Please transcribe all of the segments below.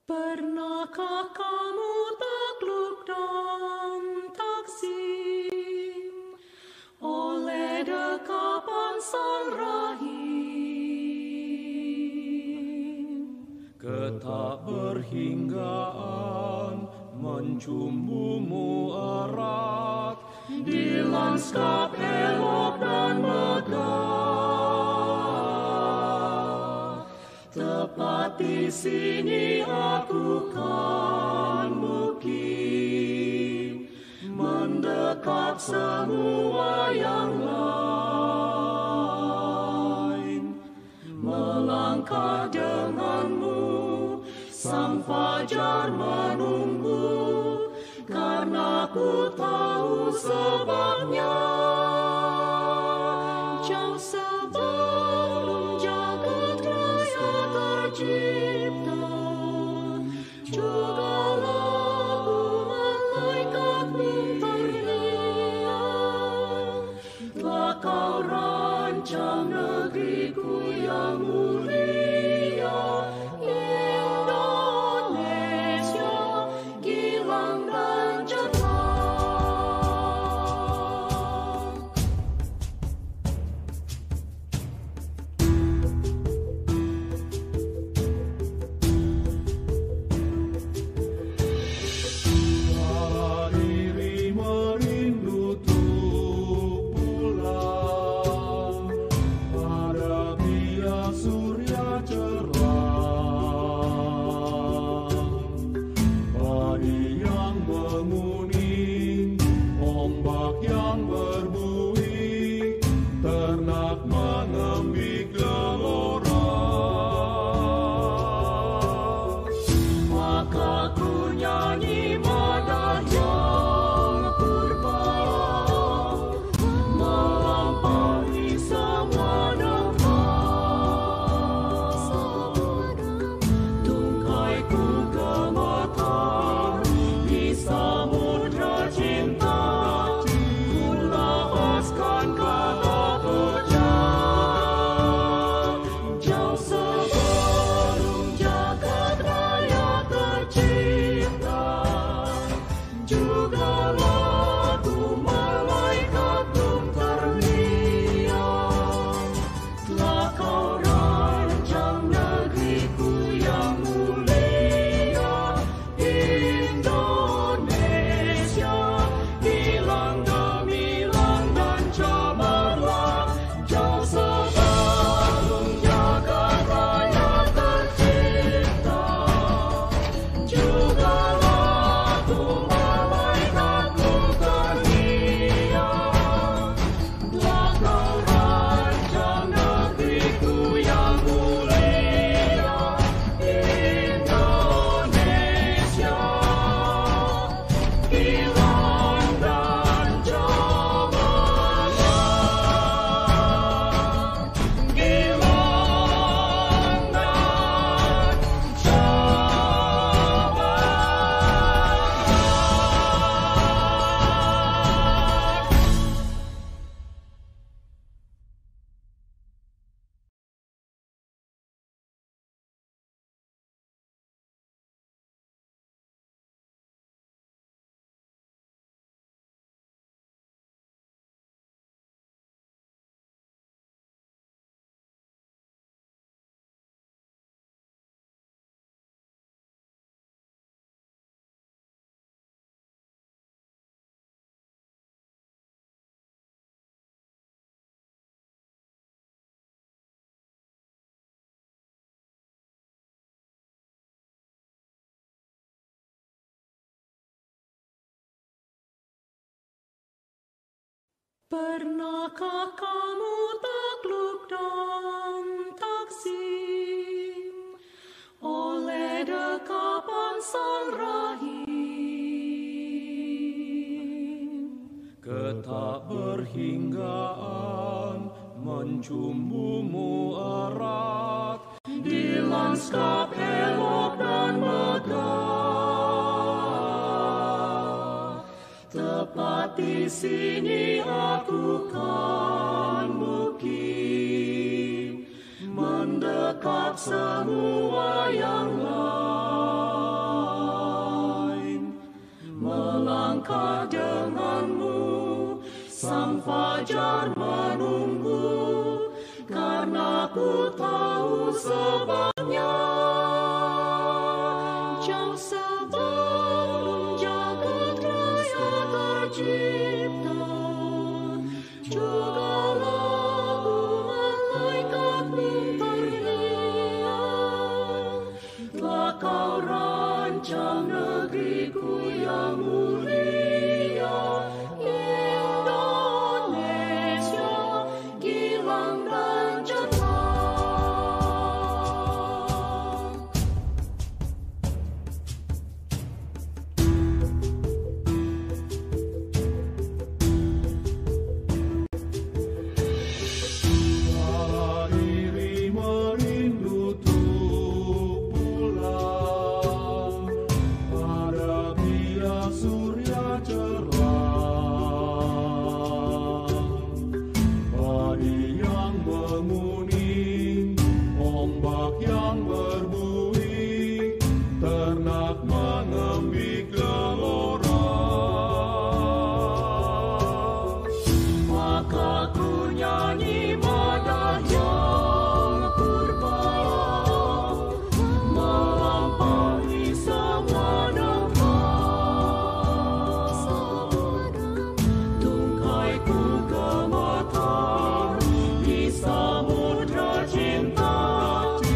Pernahkah kamu takluk dan takzim oleh dekapan Sang Rahim? Ketak berhinggaan mencumbumu erat Di lanskap elok dan megah, tepat di sini aku kan mukim, mendekat semua yang lain, melangkah denganmu, sang fajar menunggu. Karena ku tahu sebabnya, jauh sebelum jagat raya tercipta, juga lagu malaikat belum terlihat. Telah kau rancang negeriku yang mulia, Indonesia, Gilang dan Jepang. Kala diri merindu untuk pulang pada biak surya cerah, padi yang menguning, ombak yang berbuih, ternak mengembik gelora. Maka ku nyanyi madah yang purba, melampaui semua damai. Tungkai ku gemetar di samudra cinta, ku lepaskan kata ucap. Jauh sebelum jagat raya tercipta, juga lagu malaikat belum terlihat. Telah kau rancang negeriku yang mulia, Indonesia, hilang gemilang dan cemerlang. Jauh sebelum jagat raya tercipta, juga lagu malaikat belum terlihat. Telah kau rancang negeriku yang mulia, Indonesia, hilang dan cemerlang. Hilang dan cemerlang. Pernahkah kamu takluk dan takzim oleh dekapan Sang Rahim? Ketak berhinggaan mencumbumu erat Di lanskap elok dan megah, tepat di sini aku kan mukim, mendekat semua yang lain, melangkah denganmu, sang fajar menunggu, karena ku tahu sebabnya. Jauh sebelum jagat raya tercipta, juga lagu malaikat belum terlihat, telah kau rancang negeriku yang mulia, Indonesia, gilang dan cemerlang. Para iri merindu untuk pulang pada biak surya cerah. Padi yang menguning, ombak yang berbuih, ternak mengembik gelora. Maka ku nyanyi madah yang purba, melampaui semua nafas. Tungkai ku gemetar di samudra cinta, ku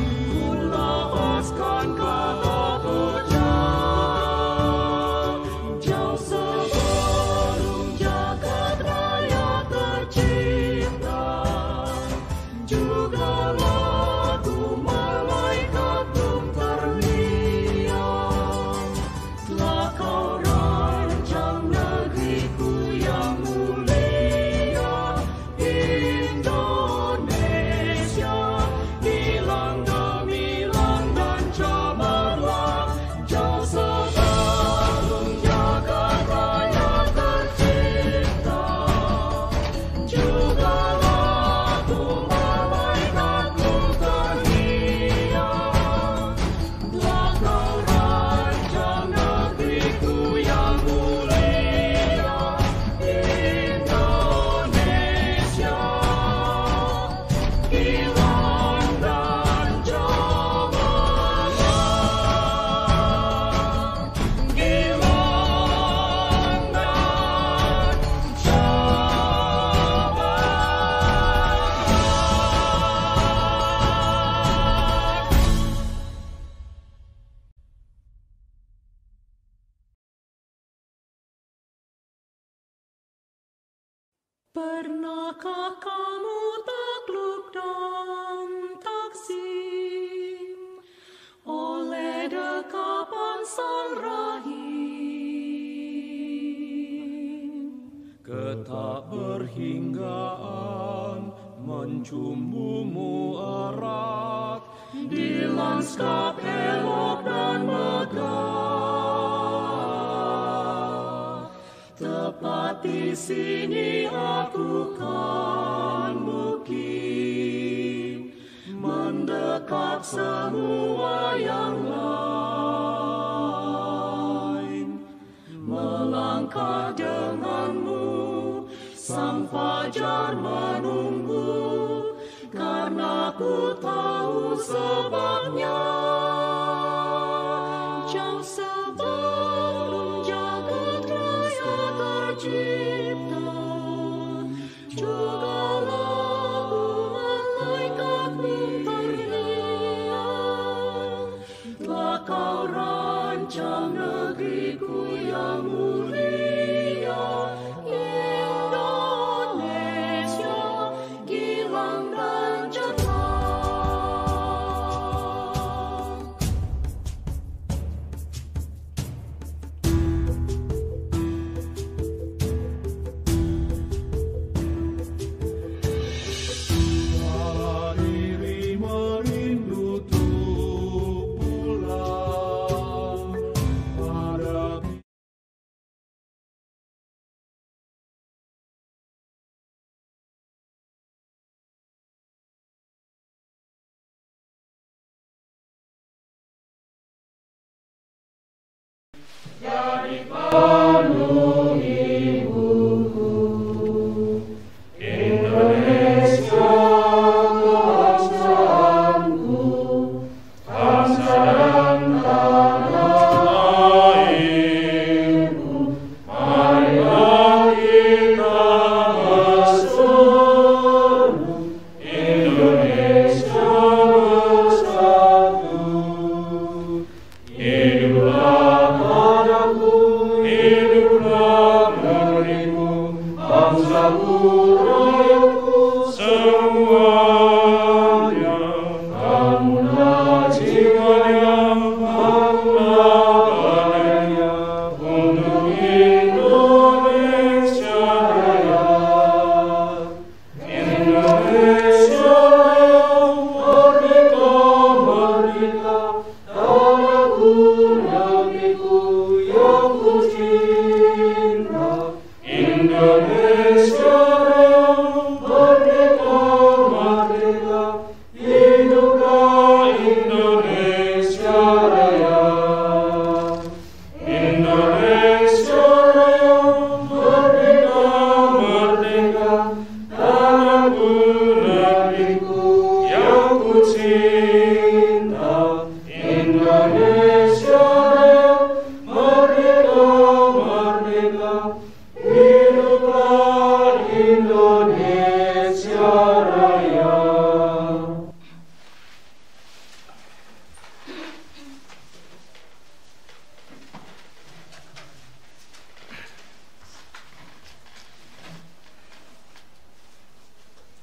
lepaskan kata pecah. Jauh sebelum jagat raya tercipta, juga lagu malaikat belum terlihat, telah kau rancang negeriku yang mulia, Indonesia, hilang gemilang dan cemerlang. Jauh sebelum jagat raya tercipta, juga lagu malaikat belum terlihat, telah kau rancang negeriku yang mulia, Indonesia, hilang dan cemerlang, hilang dan Pernahkah kamu takluk dan takzim oleh dekapan sang rahim? Ketak berhinggaan mencumbumu erat Di lanskap elok dan megah, tepat di sini aku kan mukim, mendekat semua yang lain, melangkah denganmu, sang fajar menunggu, karena ku tahu sebabnya. Jauh sebelum jagat raya tercipta, juga lagu malaikat belum terlihat, telah kau rancang negeriku yang mulia, Indonesia, gilang dan cemerlang. Para iri merindu untuk pulang pada Jadi penuh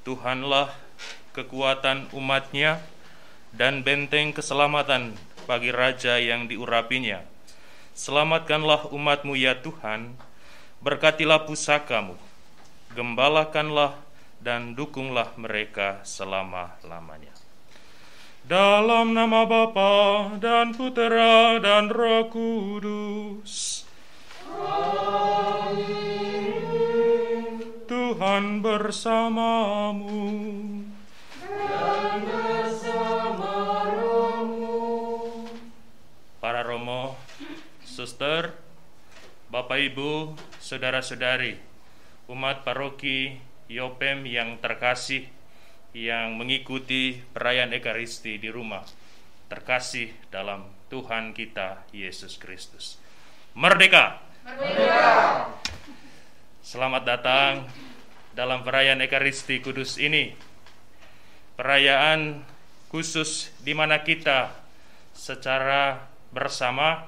Tuhanlah kekuatan umat-Nya dan benteng keselamatan bagi raja yang diurapinya. Selamatkanlah umat-Mu ya Tuhan, berkatilah pusaka-Mu, gembalakanlah dan dukunglah mereka selama-lamanya. Dalam nama Bapa dan Putera dan Roh Kudus. Tuhan bersamamu Dan bersama rohmu. Para romo, suster, Bapak Ibu, saudara-saudari, umat paroki Yopem yang terkasih yang mengikuti perayaan Ekaristi di rumah, terkasih dalam Tuhan kita Yesus Kristus. Merdeka! Merdeka! Selamat datang dalam perayaan Ekaristi Kudus ini. Perayaan khusus di mana kita secara bersama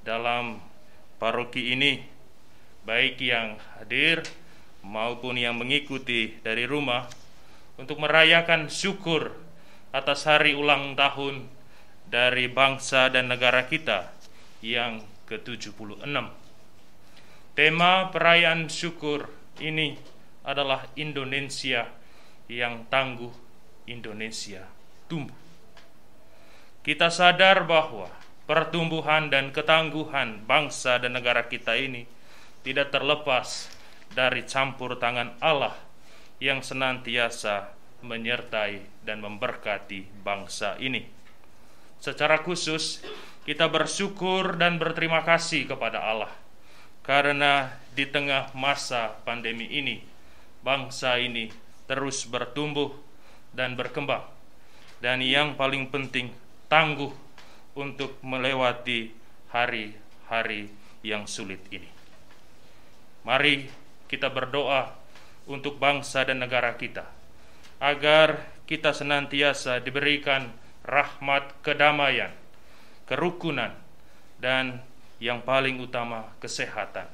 dalam paroki ini, baik yang hadir maupun yang mengikuti dari rumah, untuk merayakan syukur atas hari ulang tahun dari bangsa dan negara kita yang ke-76. Tema perayaan syukur ini adalah Indonesia yang tangguh, Indonesia tumbuh. Kita sadar bahwa pertumbuhan dan ketangguhan bangsa dan negara kita ini tidak terlepas dari campur tangan Allah yang senantiasa menyertai dan memberkati bangsa ini. Secara khusus, kita bersyukur dan berterima kasih kepada Allah karena di tengah masa pandemi ini, bangsa ini terus bertumbuh dan berkembang. Dan yang paling penting, tangguh untuk melewati hari-hari yang sulit ini. Mari kita berdoa untuk bangsa dan negara kita, agar kita senantiasa diberikan rahmat kedamaian, kerukunan, dan yang paling utama kesehatan,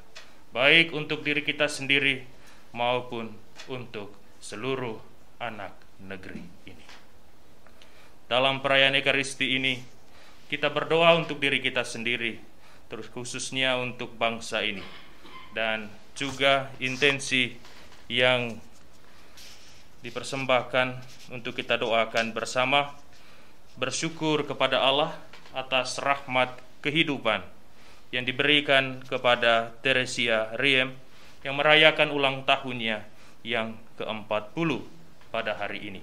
baik untuk diri kita sendiri maupun untuk seluruh anak negeri ini. Dalam perayaan Ekaristi ini, kita berdoa untuk diri kita sendiri, terus khususnya untuk bangsa ini, dan juga intensi yang dipersembahkan untuk kita doakan bersama, bersyukur kepada Allah atas rahmat kehidupan yang diberikan kepada Teresia Riem yang merayakan ulang tahunnya yang ke-40 pada hari ini.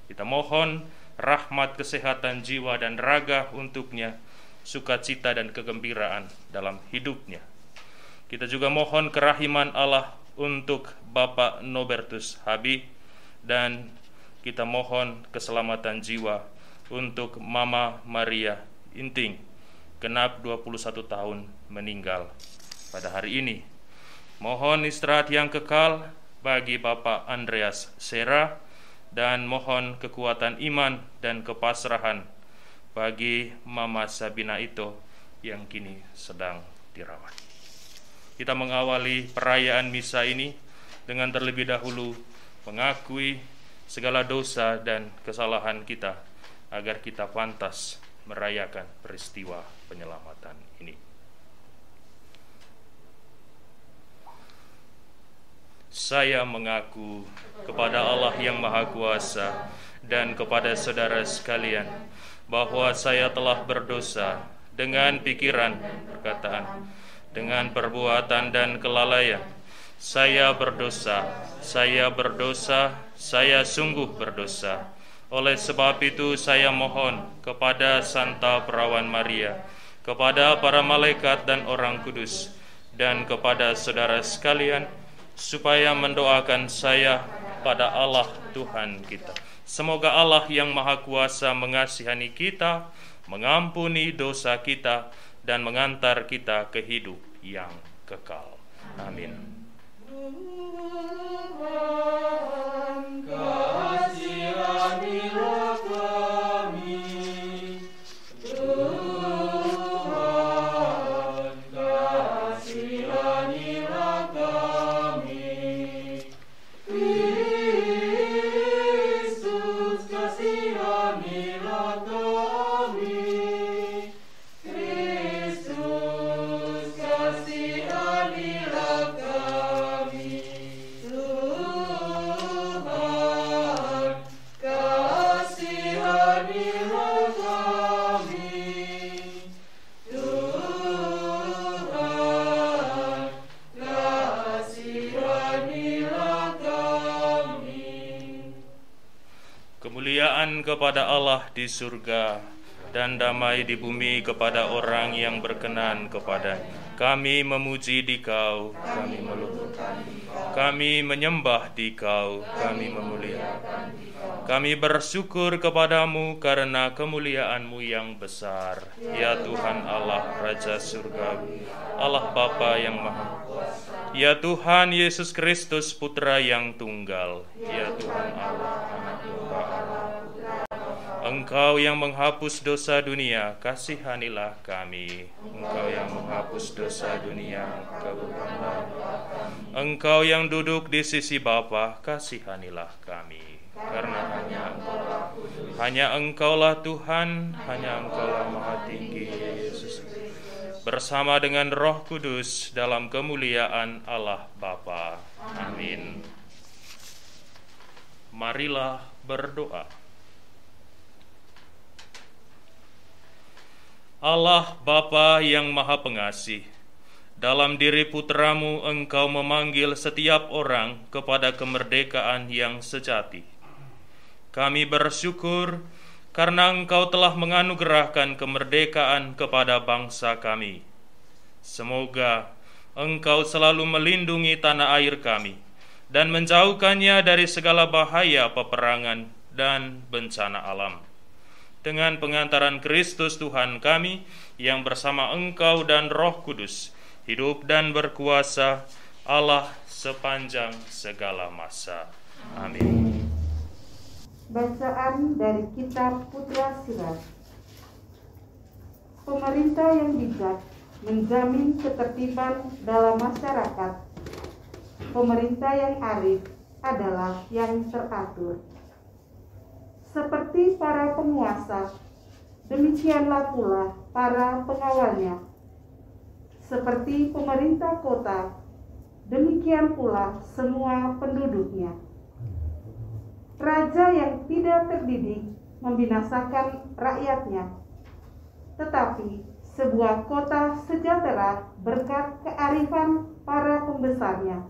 Kita mohon rahmat kesehatan jiwa dan raga untuknya, sukacita dan kegembiraan dalam hidupnya. Kita juga mohon kerahiman Allah untuk Bapak Nobertus Habi, dan kita mohon keselamatan jiwa untuk Mama Maria Inting, genap 21 tahun meninggal pada hari ini. Mohon istirahat yang kekal bagi Bapak Andreas Sera, dan mohon kekuatan iman dan kepasrahan bagi Mama Sabina Ito yang kini sedang dirawat. Kita mengawali perayaan misa ini dengan terlebih dahulu mengakui segala dosa dan kesalahan kita agar kita pantas merayakan peristiwa penyelamatan ini. Saya mengaku kepada Allah yang Maha Kuasa dan kepada saudara sekalian bahwa saya telah berdosa dengan pikiran, perkataan, dengan perbuatan dan kelalaian. Saya berdosa, saya sungguh berdosa. Oleh sebab itu saya mohon kepada Santa Perawan Maria, kepada para malaikat dan orang kudus, dan kepada saudara sekalian, supaya mendoakan saya pada Allah Tuhan kita. Semoga Allah yang Maha Kuasa mengasihani kita, mengampuni dosa kita, dan mengantar kita ke hidup yang kekal. Amin. Kasihanilah kami, Tuhan, kasihanilah kami, Kristus, kasihanilah kami, Kristus, kasihanilah kami, Tuhan, kasihanilah kami, Tuhan, kasihanilah kami. Kemuliaan kepada Allah di surga dan damai di bumi kepada orang yang berkenan kepadanya. Kami memuji Dikau, kami meluhurkan Dikau, kami menyembah Dikau, kami memuliakan Dikau. Kami bersyukur kepadamu karena kemuliaan-Mu yang besar, ya Tuhan Allah Raja Surgawi, Allah Bapa yang Maha Kuasa, ya Tuhan Yesus Kristus Putra yang tunggal, ya Tuhan Allah Anak Domba Allah. Engkau yang menghapus dosa dunia, kasihanilah kami. Engkau yang menghapus dosa dunia, kabulkanlah. Engkau yang duduk di sisi Bapa, kasihanilah kami. Karena hanya Engkaulah Tuhan, hanya Engkaulah Maha Tinggi, Yesus. Bersama dengan Roh Kudus dalam kemuliaan Allah Bapa. Amin. Marilah berdoa. Allah Bapa yang Maha Pengasih, dalam diri Putra-Mu Engkau memanggil setiap orang kepada kemerdekaan yang sejati. Kami bersyukur karena Engkau telah menganugerahkan kemerdekaan kepada bangsa kami. Semoga Engkau selalu melindungi tanah air kami dan menjauhkannya dari segala bahaya peperangan dan bencana alam. Dengan pengantaran Kristus Tuhan kami, yang bersama Engkau dan Roh Kudus, hidup dan berkuasa Allah sepanjang segala masa. Amin. Bacaan dari Kitab Putra Sirat. Pemerintah yang bijak menjamin ketertiban dalam masyarakat. Pemerintah yang arif adalah yang teratur. Seperti para penguasa, demikianlah pula para pengawalnya. Seperti pemerintah kota, demikian pula semua penduduknya. Raja yang tidak terdidik membinasakan rakyatnya, tetapi sebuah kota sejahtera berkat kearifan para pembesarnya.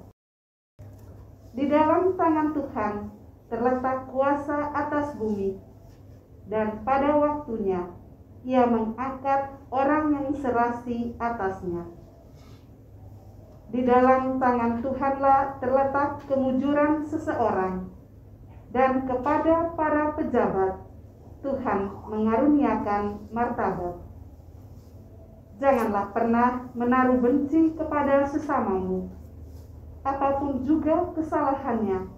Di dalam tangan Tuhan terletak kuasa atas bumi, dan pada waktunya Ia mengangkat orang yang serasi atasnya. Di dalam tangan Tuhanlah terletak kemujuran seseorang, dan kepada para pejabat Tuhan mengaruniakan martabat. Janganlah pernah menaruh benci kepada sesamamu, apapun juga kesalahannya,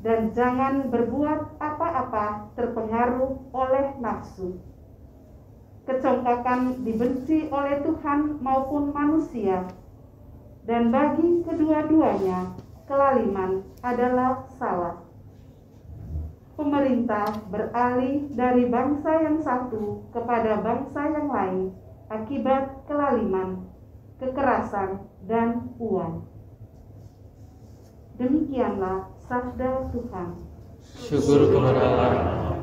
dan jangan berbuat apa-apa terpengaruh oleh nafsu. Kecongkakan dibenci oleh Tuhan maupun manusia, dan bagi kedua-duanya kelaliman adalah salah. Pemerintah beralih dari bangsa yang satu kepada bangsa yang lain akibat kelaliman, kekerasan, dan uang. Demikianlah sabda Tuhan. Syukur kepada Allah.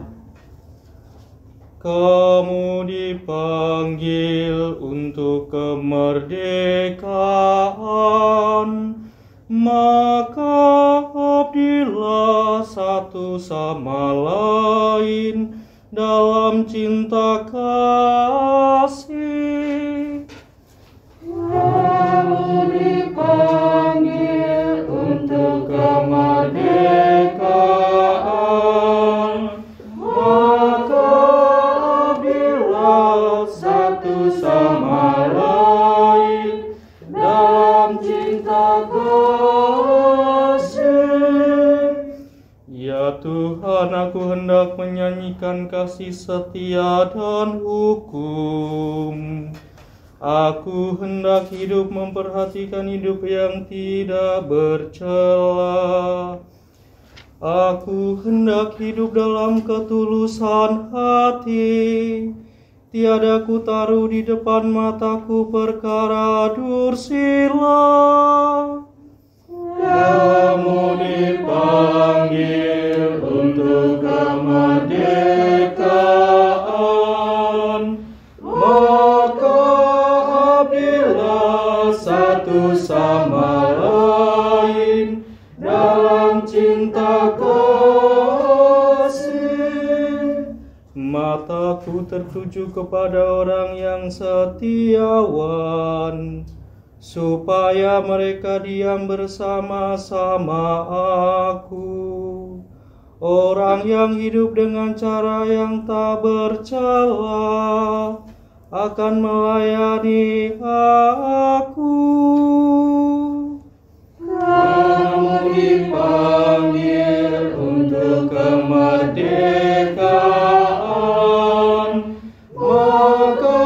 Kamu dipanggil untuk kemerdekaan, maka abdilah satu sama lain dalam cinta kasih. Kamu dipanggil untuk kemerdekaan, maka abdilah satu sama lain dalam cinta kasih. Ya Tuhan, aku hendak menyanyikan kasih setia dan hukum. Aku hendak hidup memperhatikan hidup yang tidak bercela. Aku hendak hidup dalam ketulusan hati. Tiada ku taruh di depan mataku perkara dursila. Kamu dipanggil untuk kemerdekaan, maka abdilah satu sama lain dalam cinta kasih. Mataku tertuju kepada orang yang setiawan, supaya mereka diam bersama-sama aku. Orang yang hidup dengan cara yang tak bercela akan melayani aku. Kamu dipanggil untuk kemerdekaan, maka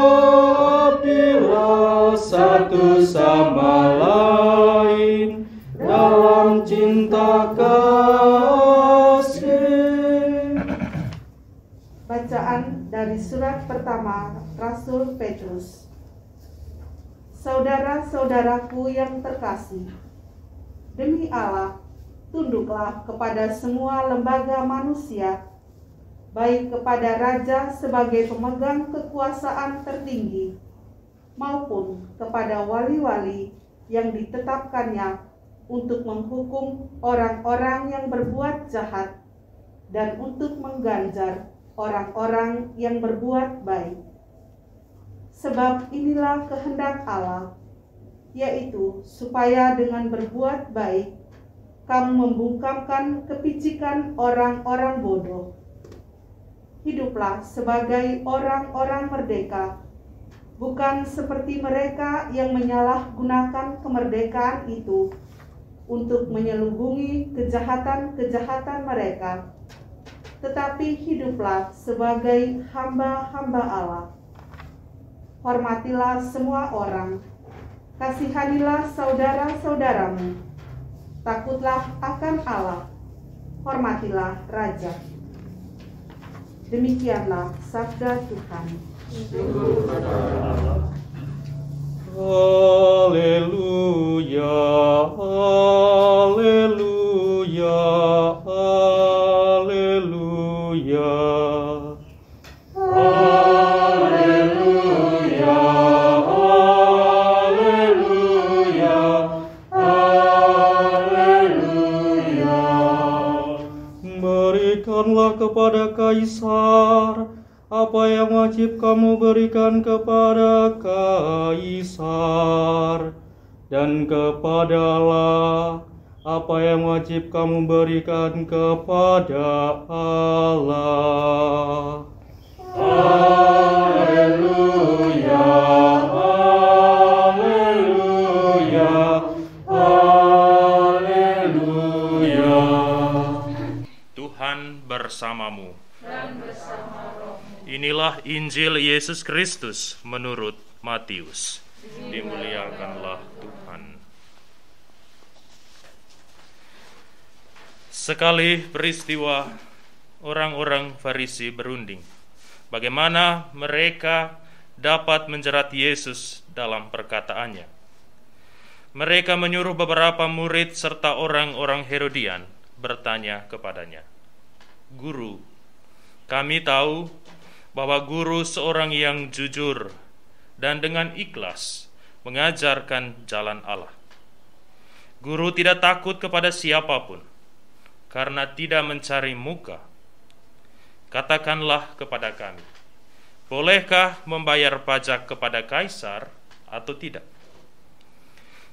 abdilah satu sama lain dalam cinta kasih. Bacaan dari surat pertama Rasul Petrus. Saudara-saudaraku yang terkasih, demi Allah, tunduklah kepada semua lembaga manusia, baik kepada raja sebagai pemegang kekuasaan tertinggi, maupun kepada wali-wali yang ditetapkannya untuk menghukum orang-orang yang berbuat jahat dan untuk mengganjar orang-orang yang berbuat baik. Sebab inilah kehendak Allah, yaitu supaya dengan berbuat baik kamu membungkamkan kepicikan orang-orang bodoh. Hiduplah sebagai orang-orang merdeka, bukan seperti mereka yang menyalahgunakan kemerdekaan itu untuk menyelubungi kejahatan-kejahatan mereka, tetapi hiduplah sebagai hamba-hamba Allah. Hormatilah semua orang, kasihanilah saudara-saudaramu, takutlah akan Allah, hormatilah raja. Demikianlah sabda Tuhan. Syukur kepada Allah. Haleluya, haleluya, haleluya. Haleluya, haleluya, haleluya. Berikanlah kepada Kaisar apa yang wajib kamu berikan kepada Kaisar, dan kepadalah apa yang wajib kamu berikan kepada Allah. Haleluya, haleluya, haleluya. Tuhan bersamamu. Inilah Injil Yesus Kristus menurut Matius. Dimuliakanlah Tuhan. Sekali peristiwa, orang-orang Farisi berunding bagaimana mereka dapat menjerat Yesus dalam perkataannya. Mereka menyuruh beberapa murid serta orang-orang Herodian bertanya kepadanya, "Guru, kami tahu bahwa Guru seorang yang jujur dan dengan ikhlas mengajarkan jalan Allah. Guru tidak takut kepada siapapun karena tidak mencari muka. Katakanlah kepada kami, bolehkah membayar pajak kepada Kaisar atau tidak?"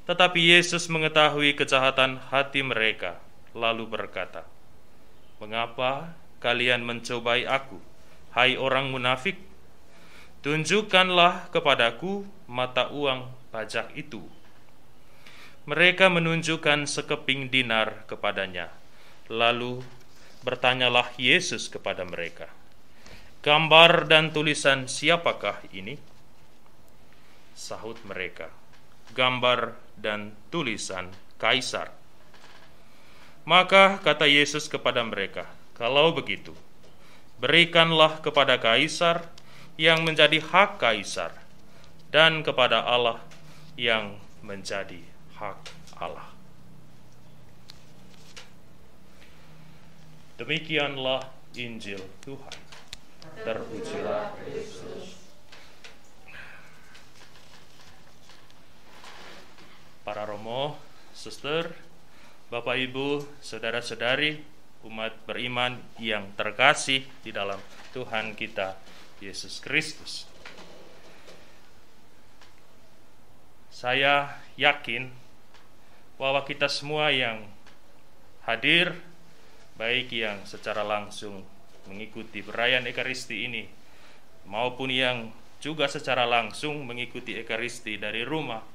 Tetapi Yesus mengetahui kejahatan hati mereka, lalu berkata, "Mengapa kalian mencobai aku, hai orang munafik? Tunjukkanlah kepadaku mata uang pajak itu." Mereka menunjukkan sekeping dinar kepadanya. Lalu bertanyalah Yesus kepada mereka, "Gambar dan tulisan siapakah ini?" Sahut mereka, "Gambar dan tulisan Kaisar." Maka kata Yesus kepada mereka, "Kalau begitu, berikanlah kepada Kaisar yang menjadi hak Kaisar, dan kepada Allah yang menjadi hak Allah." Demikianlah Injil Tuhan. Terpujilah Kristus. Para romo, suster, Bapak Ibu, saudara-saudari, umat beriman yang terkasih di dalam Tuhan kita Yesus Kristus. Saya yakin bahwa kita semua yang hadir, baik yang secara langsung mengikuti perayaan Ekaristi ini, maupun yang juga secara langsung mengikuti Ekaristi dari rumah,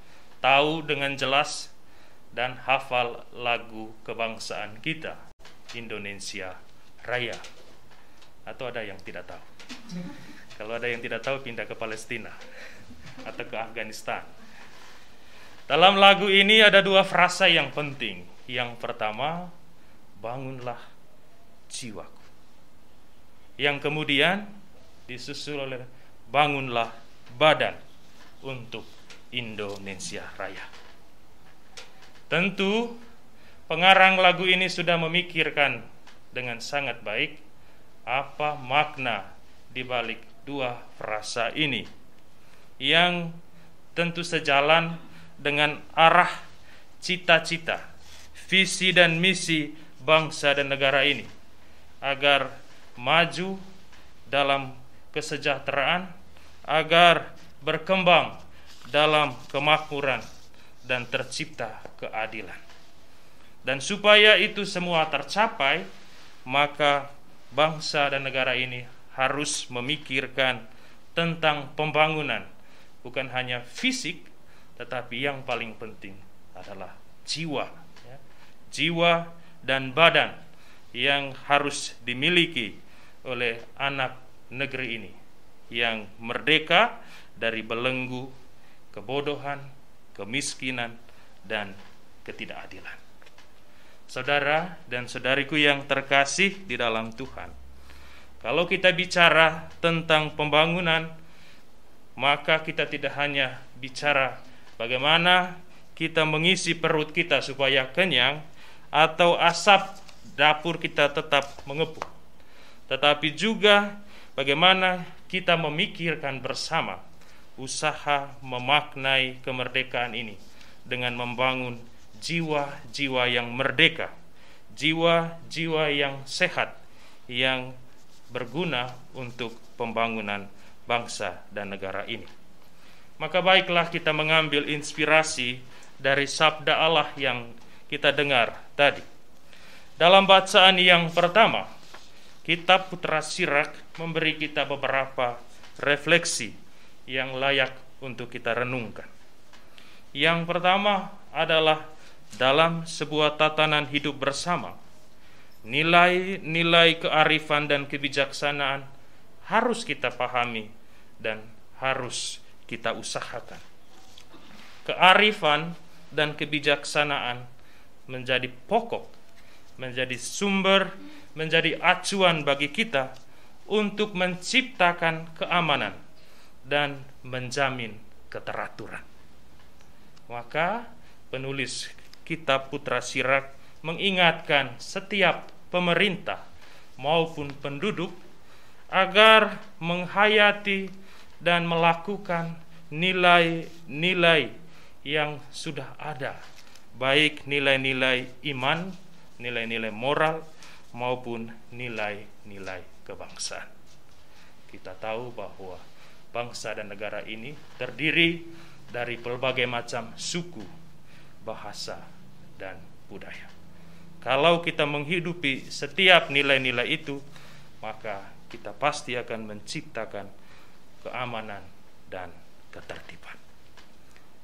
tahu dengan jelas dan hafal lagu kebangsaan kita, Indonesia Raya. Atau ada yang tidak tahu? Kalau ada yang tidak tahu, pindah ke Palestina atau ke Afghanistan. Dalam lagu ini ada dua frasa yang penting. Yang pertama, bangunlah jiwaku. Yang kemudian disusul oleh bangunlah badan untuk Indonesia Raya. Tentu pengarang lagu ini sudah memikirkan dengan sangat baik apa makna di balik dua frasa ini, yang tentu sejalan dengan arah cita-cita, visi dan misi bangsa dan negara ini agar maju dalam kesejahteraan, agar berkembang dalam kemakmuran dan tercipta keadilan. Dan supaya itu semua tercapai, maka bangsa dan negara ini harus memikirkan tentang pembangunan, bukan hanya fisik, tetapi yang paling penting adalah jiwa, ya. Jiwa dan badan yang harus dimiliki oleh anak negeri ini, yang merdeka dari belenggu kebodohan, kemiskinan, dan ketidakadilan. Saudara dan saudariku yang terkasih di dalam Tuhan, kalau kita bicara tentang pembangunan, maka kita tidak hanya bicara bagaimana kita mengisi perut kita supaya kenyang atau asap dapur kita tetap mengepul, tetapi juga bagaimana kita memikirkan bersama usaha memaknai kemerdekaan ini dengan membangun jiwa-jiwa yang merdeka, jiwa-jiwa yang sehat, yang berguna untuk pembangunan bangsa dan negara ini. Maka baiklah kita mengambil inspirasi dari sabda Allah yang kita dengar tadi. Dalam bacaan yang pertama, Kitab Putra Sirak memberi kita beberapa refleksi yang layak untuk kita renungkan. Yang pertama adalah dalam sebuah tatanan hidup bersama, nilai-nilai kearifan dan kebijaksanaan harus kita pahami dan harus kita usahakan. Kearifan dan kebijaksanaan menjadi pokok, menjadi sumber, menjadi acuan bagi kita untuk menciptakan keamanan dan menjamin keteraturan. Maka penulis Kitab Putra Sirak mengingatkan setiap pemerintah maupun penduduk agar menghayati dan melakukan nilai-nilai yang sudah ada, baik nilai-nilai iman, nilai-nilai moral, maupun nilai-nilai kebangsaan. Kita tahu bahwa bangsa dan negara ini terdiri dari berbagai macam suku, bahasa, dan budaya. Kalau kita menghidupi setiap nilai-nilai itu, maka kita pasti akan menciptakan keamanan dan ketertiban.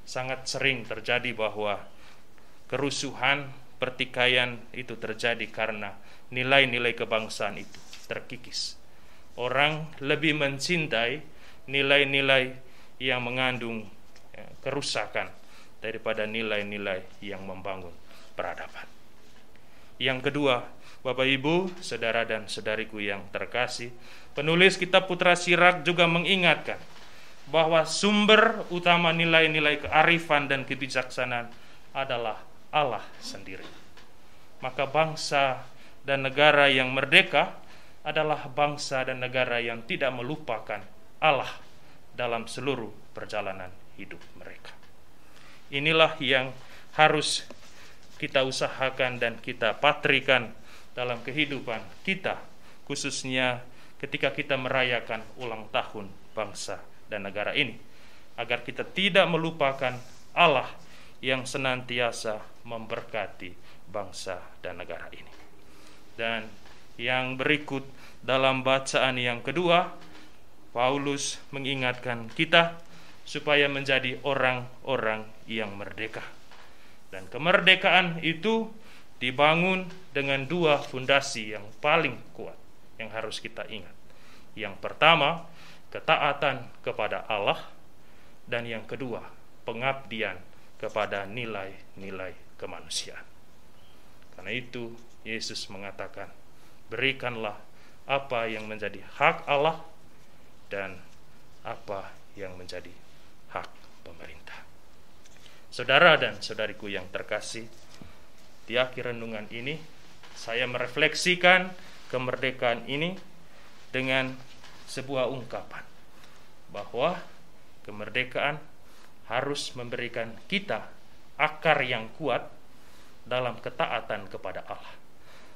Sangat sering terjadi bahwa kerusuhan, pertikaian itu terjadi karena nilai-nilai kebangsaan itu terkikis. Orang lebih mencintai nilai-nilai yang mengandung kerusakan daripada nilai-nilai yang membangun peradaban. Yang kedua, Bapak Ibu, saudara dan saudariku yang terkasih, penulis Kitab Putra Sirak juga mengingatkan bahwa sumber utama nilai-nilai kearifan dan kebijaksanaan adalah Allah sendiri. Maka bangsa dan negara yang merdeka adalah bangsa dan negara yang tidak melupakan Allah dalam seluruh perjalanan hidup mereka. Inilah yang harus kita usahakan dan kita patrikan dalam kehidupan kita, khususnya ketika kita merayakan ulang tahun bangsa dan negara ini, agar kita tidak melupakan Allah yang senantiasa memberkati bangsa dan negara ini. Dan yang berikut dalam bacaan yang kedua, Paulus mengingatkan kita supaya menjadi orang-orang yang merdeka. Dan kemerdekaan itu dibangun dengan dua fondasi yang paling kuat yang harus kita ingat. Yang pertama, ketaatan kepada Allah, dan yang kedua, pengabdian kepada nilai-nilai kemanusiaan. Karena itu Yesus mengatakan, berikanlah apa yang menjadi hak Allah dan apa yang menjadi hak pemerintah. Saudara dan saudariku yang terkasih, di akhir renungan ini saya merefleksikan kemerdekaan ini dengan sebuah ungkapan bahwa kemerdekaan harus memberikan kita akar yang kuat dalam ketaatan kepada Allah.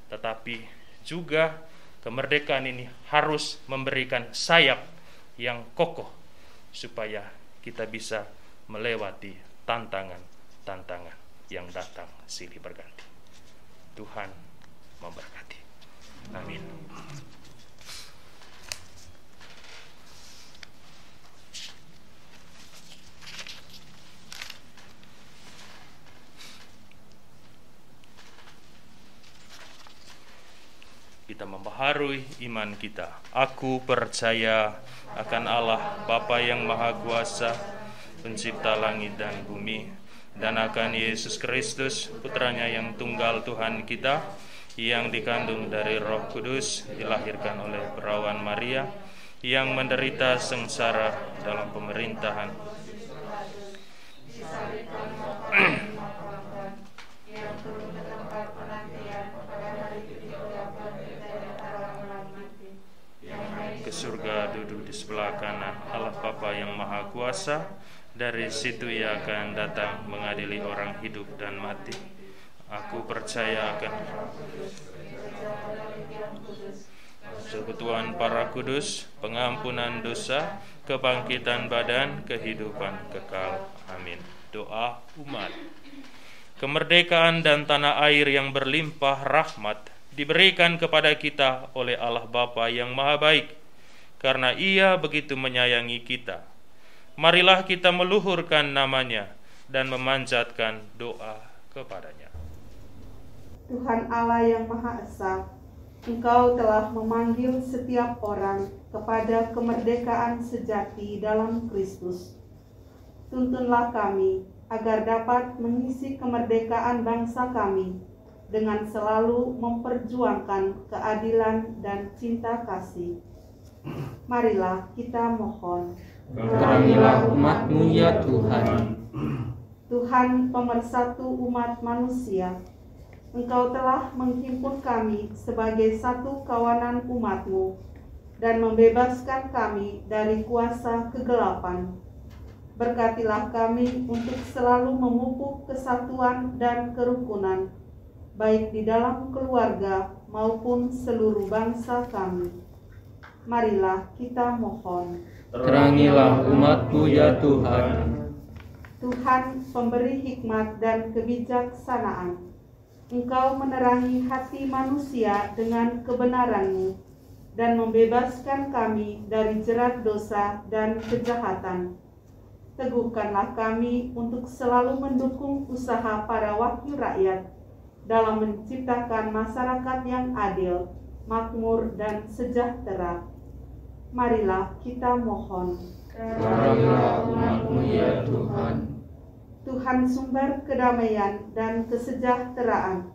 Tetapi juga kemerdekaan ini harus memberikan sayap yang kokoh supaya kita bisa melewati tantangan-tantangan yang datang silih berganti. Tuhan memberkati. Amin. Kita membaharui iman kita. Aku percaya akan Allah Bapa yang Maha Kuasa, pencipta langit dan bumi, dan akan Yesus Kristus, putranya yang tunggal Tuhan kita, yang dikandung dari Roh Kudus, dilahirkan oleh perawan Maria, yang menderita sengsara dalam pemerintahan ke surga, duduk di sebelah kanan Allah Bapa yang Maha Kuasa. Dari situ Ia akan datang mengadili orang hidup dan mati. Aku percaya akan persekutuan para kudus, pengampunan dosa, kebangkitan badan, kehidupan kekal. Amin. Doa umat. kemerdekaan dan tanah air yang berlimpah rahmat diberikan kepada kita oleh Allah Bapa yang Maha Baik, karena Ia begitu menyayangi kita. Marilah kita meluhurkan namanya dan memanjatkan doa kepadanya. Tuhan Allah yang Maha Esa, Engkau telah memanggil setiap orang kepada kemerdekaan sejati dalam Kristus. Tuntunlah kami agar dapat mengisi kemerdekaan bangsa kami dengan selalu memperjuangkan keadilan dan cinta kasih. Marilah kita mohon. Terangilah umat-Mu ya Tuhan. Tuhan pemersatu umat manusia, Engkau telah menghimpun kami sebagai satu kawanan umat-Mu dan membebaskan kami dari kuasa kegelapan. Berkatilah kami untuk selalu memupuk kesatuan dan kerukunan, baik di dalam keluarga maupun seluruh bangsa kami. Marilah kita mohon. Terangilah umat-Mu ya Tuhan. Tuhan pemberi hikmat dan kebijaksanaan, Engkau menerangi hati manusia dengan kebenaran-Mu dan membebaskan kami dari jerat dosa dan kejahatan. Teguhkanlah kami untuk selalu mendukung usaha para wakil rakyat dalam menciptakan masyarakat yang adil, makmur, dan sejahtera. Marilah kita mohon. Terangilah umat-Mu ya Tuhan. Tuhan sumber kedamaian dan kesejahteraan,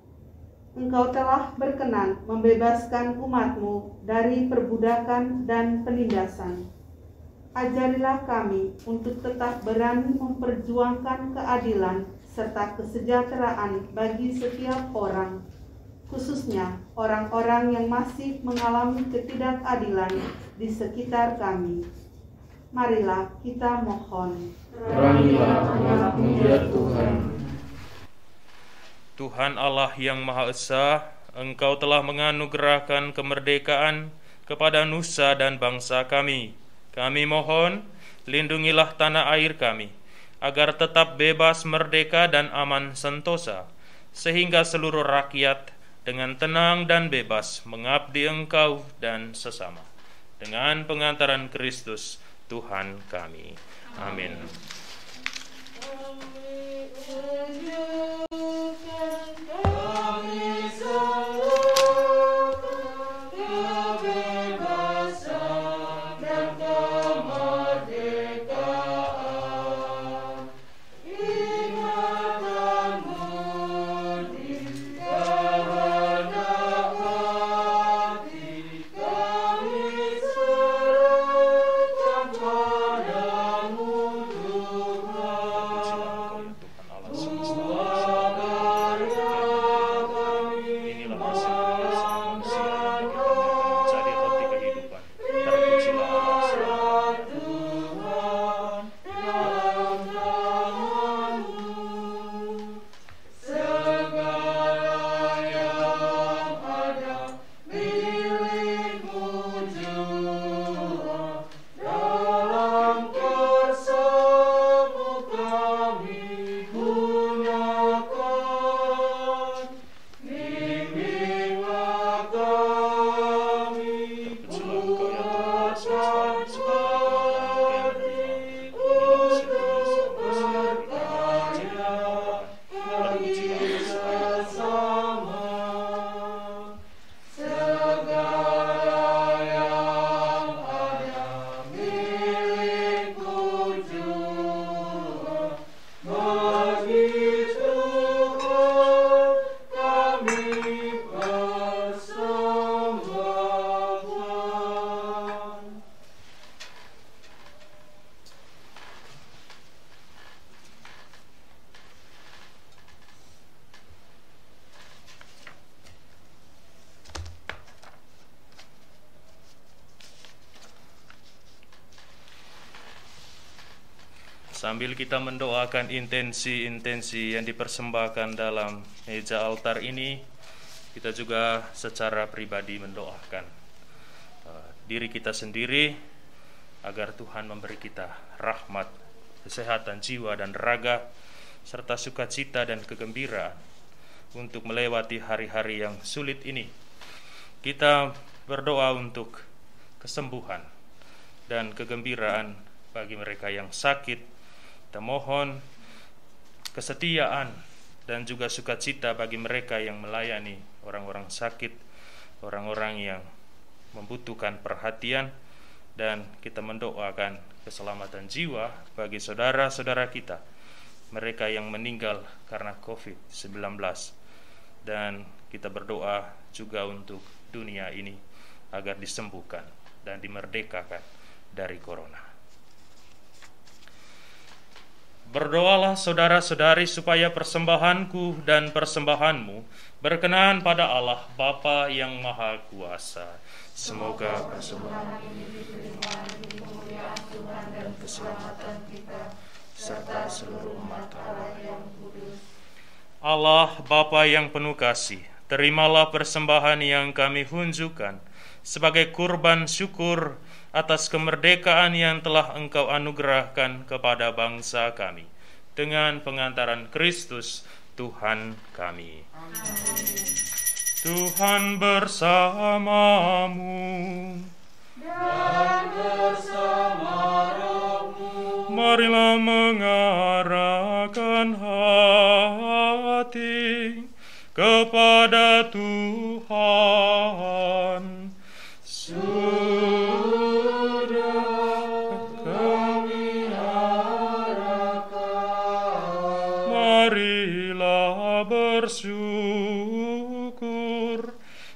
Engkau telah berkenan membebaskan umat-Mu dari perbudakan dan penindasan. Ajarilah kami untuk tetap berani memperjuangkan keadilan serta kesejahteraan bagi setiap orang, khususnya orang-orang yang masih mengalami ketidakadilan di sekitar kami. Marilah kita mohon. Terangilah umat-Mu ya Tuhan. Tuhan Allah yang Maha Esa, Engkau telah menganugerahkan kemerdekaan kepada nusa dan bangsa kami. Kami mohon, lindungilah tanah air kami, agar tetap bebas, merdeka, dan aman sentosa, sehingga seluruh rakyat dengan tenang dan bebas mengabdi Engkau dan sesama. Dengan pengantaran Kristus, Tuhan kami. Amin. Sambil kita mendoakan intensi-intensi yang dipersembahkan dalam meja altar ini, kita juga secara pribadi mendoakan diri kita sendiri agar Tuhan memberi kita rahmat, kesehatan jiwa dan raga, serta sukacita dan kegembiraan untuk melewati hari-hari yang sulit ini. Kita berdoa untuk kesembuhan dan kegembiraan bagi mereka yang sakit. Kita mohon kesetiaan dan juga sukacita bagi mereka yang melayani orang-orang sakit, orang-orang yang membutuhkan perhatian, dan kita mendoakan keselamatan jiwa bagi saudara-saudara kita, mereka yang meninggal karena COVID-19, dan kita berdoa juga untuk dunia ini agar disembuhkan dan dimerdekakan dari corona. Berdoalah saudara-saudari supaya persembahanku dan persembahanmu berkenan pada Allah Bapa yang Maha Kuasa. Semoga persembahan ini diterima demi kemuliaan Tuhan dan keselamatan kita serta seluruh umat Allah yang kudus. Allah Bapa yang penuh kasih, terimalah persembahan yang kami hunjukkan sebagai kurban syukur atas kemerdekaan yang telah Engkau anugerahkan kepada bangsa kami dengan pengantaran Kristus Tuhan kami. Amin. Tuhan bersamamu dan bersama rohmu. Marilah mengarahkan hati kepada Tuhan. Marilah bersyukur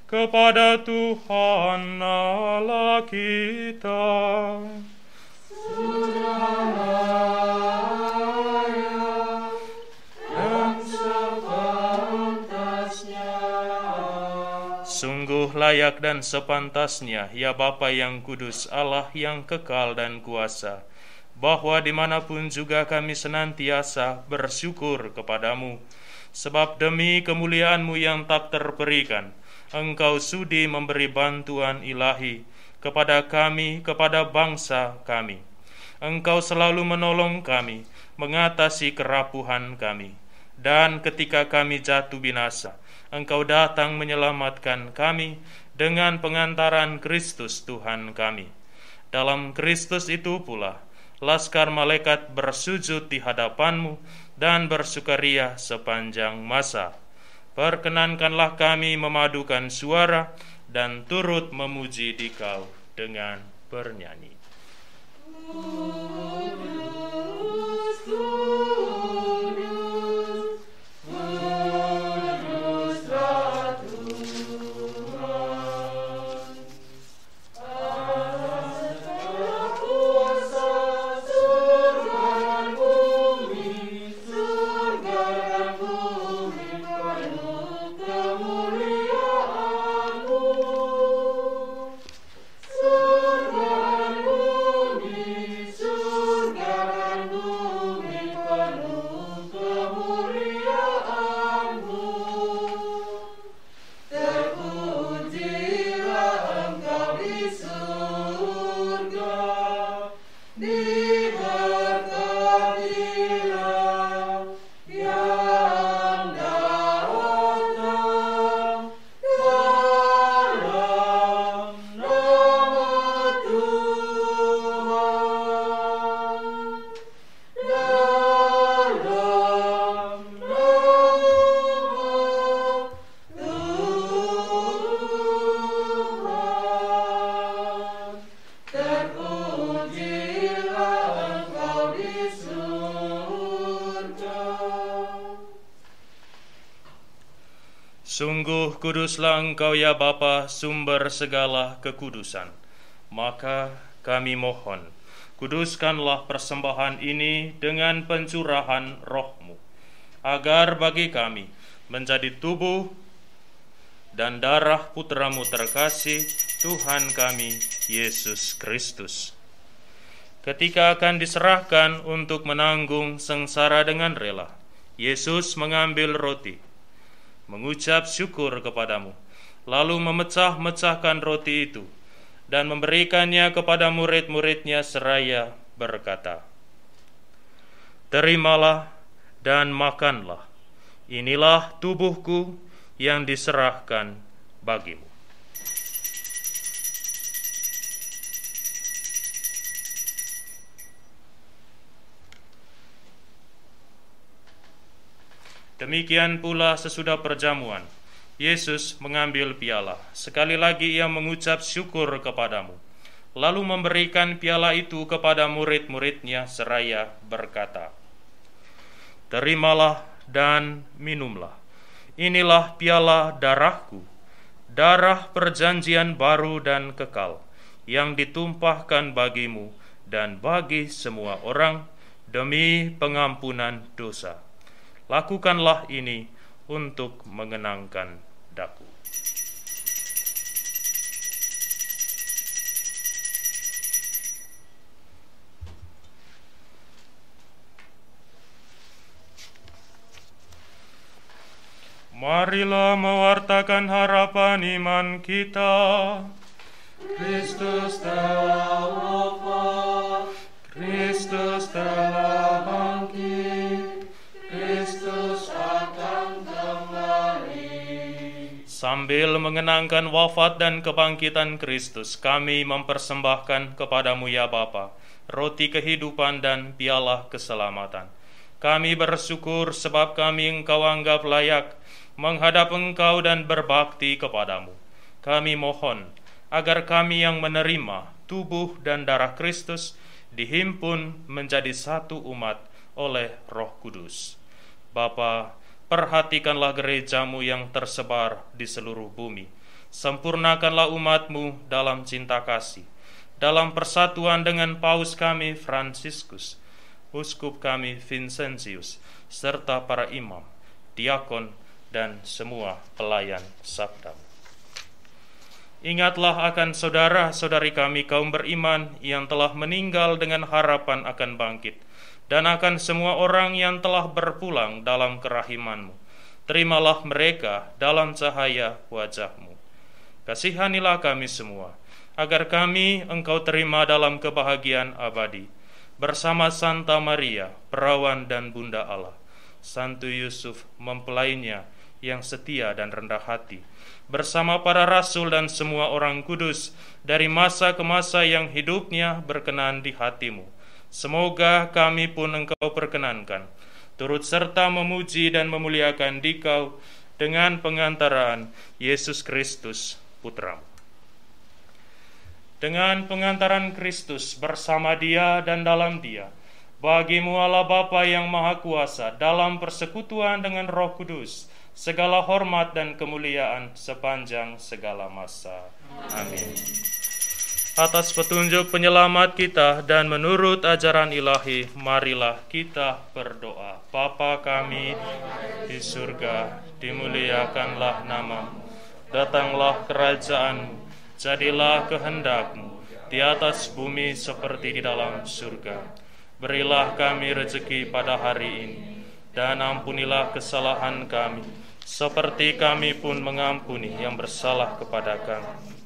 kepada Tuhan Allah kita. Sudah layak dan sepantasnya. Sungguh layak dan sepantasnya, ya Bapa yang kudus, Allah yang kekal dan kuasa, bahwa dimanapun juga kami senantiasa bersyukur kepadamu, sebab demi kemuliaan-Mu yang tak terperikan, Engkau sudi memberi bantuan ilahi kepada kami, kepada bangsa kami. Engkau selalu menolong kami, mengatasi kerapuhan kami, dan ketika kami jatuh binasa, Engkau datang menyelamatkan kami dengan pengantaran Kristus Tuhan kami. Dalam Kristus itu pula, laskar malaikat bersujud di hadapan-Mu dan bersukaria sepanjang masa. Perkenankanlah kami memadukan suara dan turut memuji Dikau dengan bernyanyi. Kudus, kudus, kuduslah Tuhan. Atas kuasa surga dan bumi, penuh kemuliaan-Mu. Surga dan bumi, penuh kemuliaan-Mu. Terpujilah Engkau di surga, diberkatilah yang datang dalam nama Tuhan, dalam nama Tuhan. Terpujilah Engkau di surga. Sungguh kuduslah Engkau ya Bapa, sumber segala kekudusan. Maka kami mohon, kuduskanlah persembahan ini dengan pencurahan Roh-Mu, agar bagi kami menjadi tubuh dan darah Putra-Mu terkasih, Tuhan kami, Yesus Kristus. Ketika akan diserahkan untuk menanggung sengsara dengan rela, Yesus mengambil roti, mengucap syukur kepadamu, lalu memecah-mecahkan roti itu, dan memberikannya kepada murid-muridnya seraya berkata, "Terimalah dan makanlah. Inilah tubuhku yang diserahkan bagimu. Demikian pula sesudah perjamuan, Yesus mengambil piala. Sekali lagi ia mengucap syukur kepadamu, lalu memberikan piala itu kepada murid-muridnya seraya berkata, "Terimalah dan minumlah. Inilah piala darahku, darah perjanjian baru dan kekal, yang ditumpahkan bagimu dan bagi semua orang demi pengampunan dosa. Lakukanlah ini untuk mengenangkan daku." Marilah mewartakan harapan iman kita. Kristus telah wafat, Kristus telah bangkit, Kristus akan kembali. Sambil mengenangkan wafat dan kebangkitan Kristus, kami mempersembahkan kepadamu ya Bapa, roti kehidupan dan piala keselamatan. Kami bersyukur sebab kami Engkau anggap layak menghadap Engkau dan berbakti kepadamu. Kami mohon agar kami yang menerima tubuh dan darah Kristus dihimpun menjadi satu umat oleh Roh Kudus. Bapa, perhatikanlah gerejamu yang tersebar di seluruh bumi. Sempurnakanlah umatmu dalam cinta kasih, dalam persatuan dengan Paus kami Fransiskus, Uskup kami Vincentius, serta para imam, diakon, dan semua pelayan sabdamu. Ingatlah akan saudara-saudari kami kaum beriman yang telah meninggal dengan harapan akan bangkit, dan akan semua orang yang telah berpulang dalam kerahimanmu. Terimalah mereka dalam cahaya wajahmu. Kasihanilah kami semua, agar kami Engkau terima dalam kebahagiaan abadi, bersama Santa Maria, perawan dan Bunda Allah, Santo Yusuf, mempelainya yang setia dan rendah hati, bersama para rasul dan semua orang kudus, dari masa ke masa yang hidupnya berkenan di hatimu. Semoga kami pun Engkau perkenankan, turut serta memuji dan memuliakan Dikau dengan pengantaran Yesus Kristus, Putramu. Dengan pengantaran Kristus bersama Dia dan dalam Dia, bagimu Allah Bapa yang Maha Kuasa, dalam persekutuan dengan Roh Kudus, segala hormat dan kemuliaan sepanjang segala masa. Amin. Atas petunjuk penyelamat kita dan menurut ajaran ilahi, marilah kita berdoa. Bapa kami di surga, dimuliakanlah namamu, datanglah kerajaanmu, jadilah kehendakmu di atas bumi seperti di dalam surga. Berilah kami rezeki pada hari ini, dan ampunilah kesalahan kami, seperti kami pun mengampuni yang bersalah kepada kami.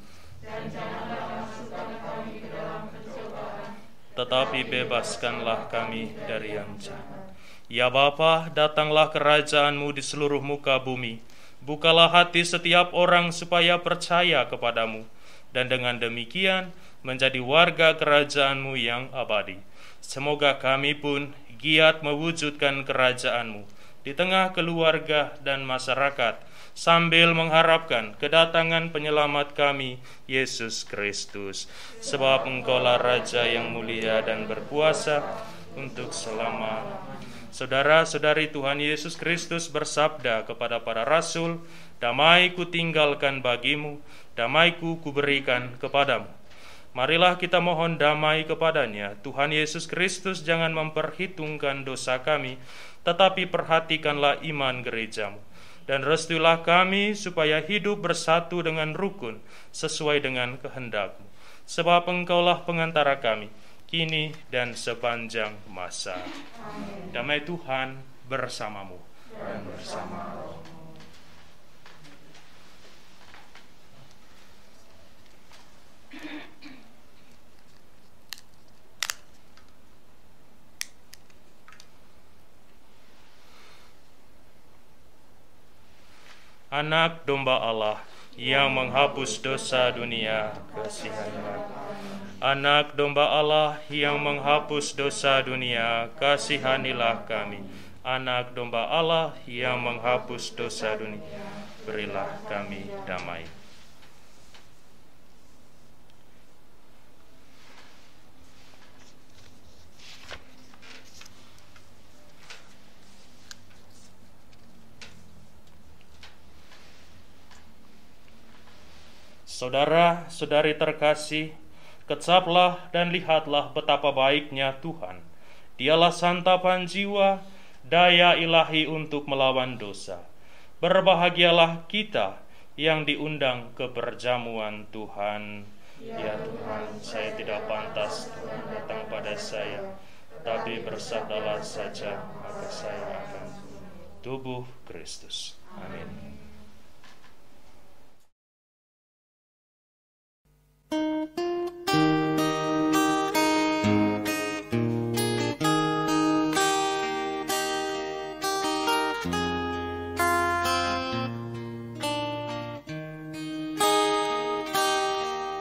Tetapi bebaskanlah kami dari yang jahat. Ya Bapa, datanglah kerajaan-Mu di seluruh muka bumi. Bukalah hati setiap orang supaya percaya kepadamu, dan dengan demikian menjadi warga kerajaan-Mu yang abadi. Semoga kami pun giat mewujudkan kerajaan-Mu di tengah keluarga dan masyarakat, sambil mengharapkan kedatangan penyelamat kami, Yesus Kristus. Sebab Engkaulah Raja yang mulia dan berkuasa untuk selama. Saudara-saudari Tuhan Yesus Kristus bersabda kepada para rasul, "Damai ku tinggalkan bagimu, damai-Ku kuberikan kepadamu." Marilah kita mohon damai kepadanya. Tuhan Yesus Kristus jangan memperhitungkan dosa kami, tetapi perhatikanlah iman gerejamu. Dan restuilah kami supaya hidup bersatu dengan rukun sesuai dengan kehendak-Mu. Sebab Engkaulah pengantara kami, kini dan sepanjang masa. Amin. Damai Tuhan bersamamu dan bersama rohmu. Anak domba Allah yang menghapus dosa dunia, kasihanilah. Anak domba Allah yang menghapus dosa dunia, kasihanilah kami. Anak domba Allah yang menghapus dosa dunia, berilah kami damai. Saudara-saudari terkasih, kecaplah dan lihatlah betapa baiknya Tuhan. Dialah santapan jiwa, daya ilahi untuk melawan dosa. Berbahagialah kita yang diundang ke perjamuan Tuhan. Ya Tuhan, saya tidak pantas Tuhan datang pada saya, tapi bersabdalah saja, maka saya akan tubuh Kristus. Amin.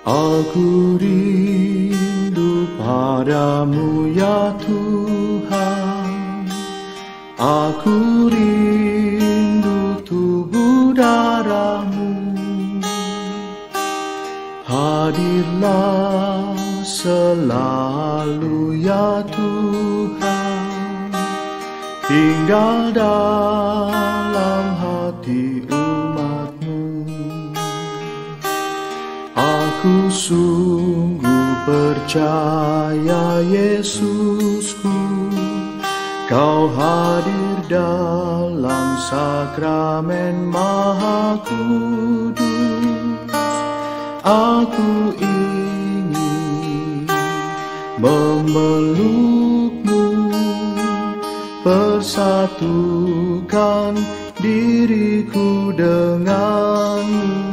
Aku rindu padamu ya Tuhan, aku rindu tubuh darahmu. Hadirlah selalu ya Tuhan, tinggal dalam hati umatmu. Aku sungguh percaya Yesusku, Kau hadir dalam sakramen Maha Kudus. Aku ingin memelukmu, persatukan diriku denganmu.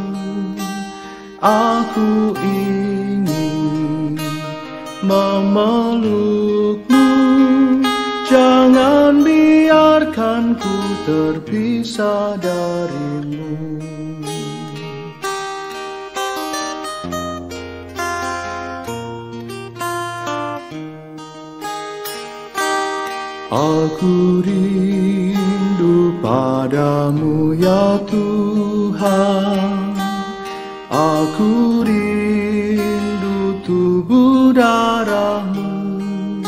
Aku ingin memelukmu, jangan biarkan ku terpisah darimu. Aku rindu padamu ya Tuhan, aku rindu tubuh darahmu.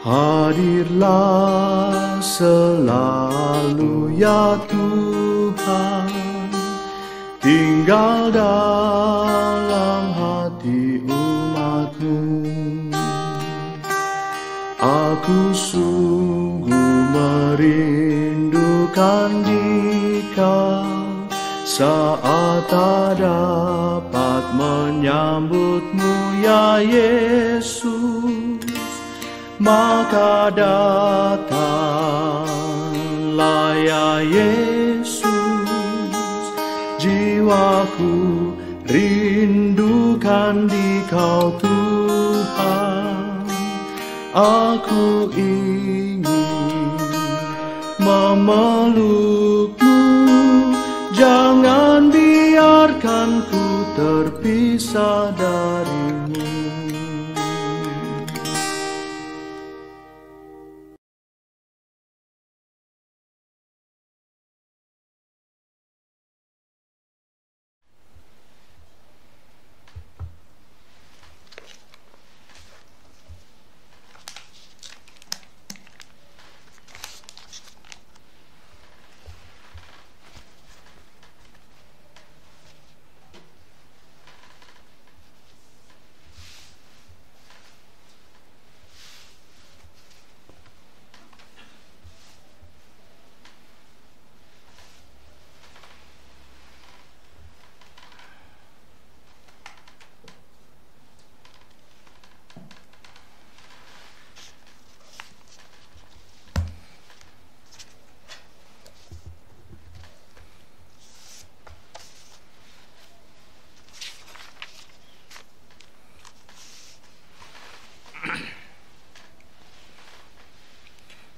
Hadirlah selalu ya Tuhan, tinggal dalam hati umatmu. Aku sungguh merindukan Dikau, saat tak dapat menyambutmu ya Yesus, maka datanglah ya Yesus. Jiwaku rindukan Dikau Tuhan, aku ingin memelukmu, jangan biarkan ku terpisah darimu.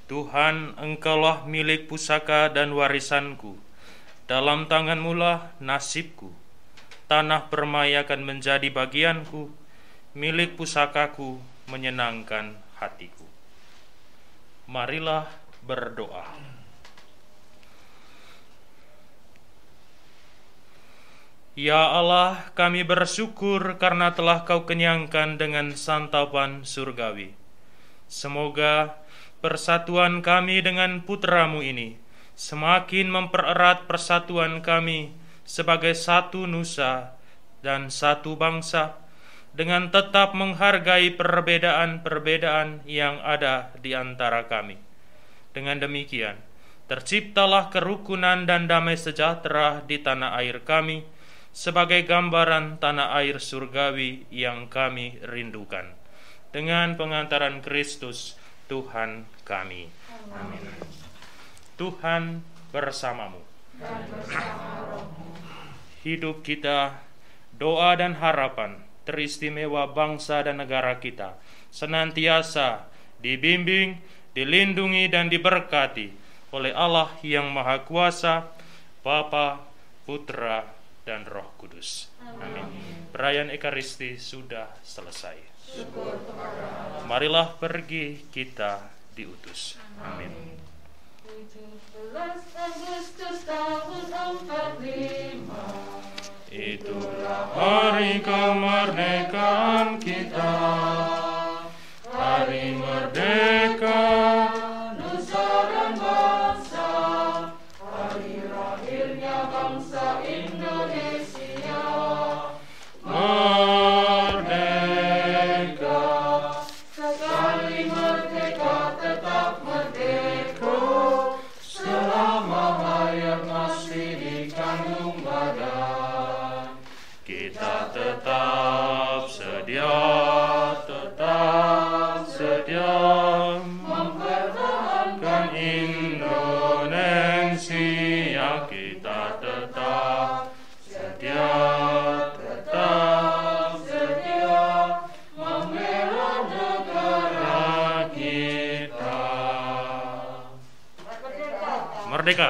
Tuhan, Engkaulah milik pusaka dan warisanku. Dalam tangan-Mulah nasibku, tanah permai akan menjadi bagianku, milik pusakaku menyenangkan hatiku. Marilah berdoa. Ya Allah, kami bersyukur karena telah Kau kenyangkan dengan santapan surgawi. Semoga persatuan kami dengan putra-Mu ini semakin mempererat persatuan kami sebagai satu nusa dan satu bangsa, dengan tetap menghargai perbedaan-perbedaan yang ada di antara kami. Dengan demikian, terciptalah kerukunan dan damai sejahtera di tanah air kami, sebagai gambaran tanah air surgawi yang kami rindukan. Dengan pengantaran Kristus, Tuhan kami. Amin. Tuhan bersamamu. Hidup kita, doa dan harapan teristimewa bangsa dan negara kita senantiasa dibimbing, dilindungi dan diberkati oleh Allah yang Maha Kuasa, Bapa, Putra, dan Roh Kudus. Amin. Perayaan Ekaristi sudah selesai. Marilah pergi, kita diutus. Amin. 17 Agustus tahun 45, itulah hari kemerdekaan kita. Hari merdeka, nusa dan bangsa, hari lahirnya bangsa Indonesia. merdeka. Sekali merdeka tetap merdeka, selama hayat masih dikandung badan. Kita tetap sedia mempertahankan Indonesia. Kita tetap sedia membela negara kita. Merdeka.